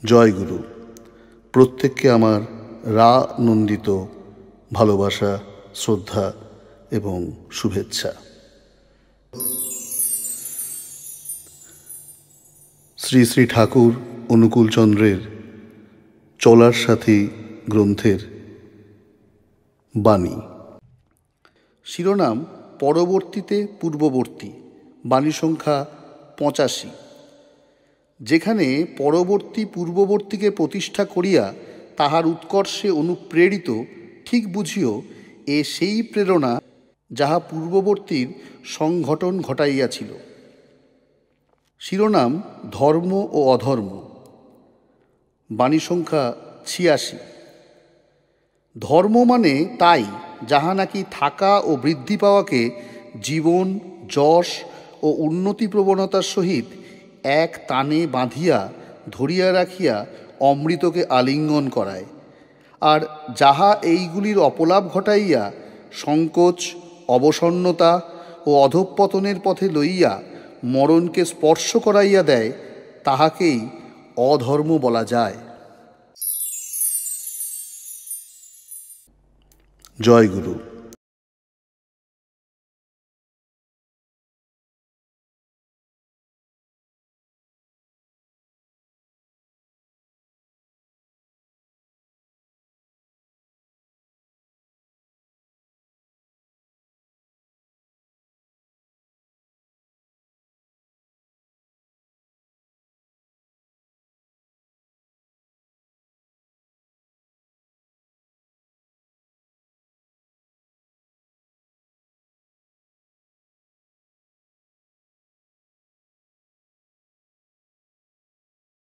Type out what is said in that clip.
জয় গুরু। প্রত্যেককে আমার নন্দিত ভালোবাসা, শ্রদ্ধা এবং শুভেচ্ছা। শ্রী শ্রী ঠাকুর অনুকূলচন্দ্রের চলার সাথী গ্রন্থের বাণী। শিরোনাম পরবর্তীতে পূর্ববর্তী, বাণী সংখ্যা 85। যেখানে পরবর্তী পূর্ববর্তীকে প্রতিষ্ঠা করিয়া তাহার উৎকর্ষে অনুপ্রেরিত, ঠিক বুঝিও এ সেই প্রেরণা যাহা পূর্ববর্তীর সংঘটন ঘটাইয়াছিল। শিরোনাম ধর্ম ও অধর্ম, বাণী সংখ্যা 86। ধর্ম মানে তাই যাহা নাকি থাকা ও বৃদ্ধি পাওয়াকে জীবন, যশ ও উন্নতি প্রবণতার সহিত এক টানে বাঁধিয়া ধরিয়া রাখিয়া অমৃতকে আলিঙ্গন করায়, আর যাহা এইগুলির অপলাপ ঘটাইয়া সংকোচ, অবসন্নতা ও অধঃপতনের পথে লইয়া মরণকে স্পর্শ করাইয়া দেয়, তাহাকেই অধর্ম বলা যায়। জয় গুরু।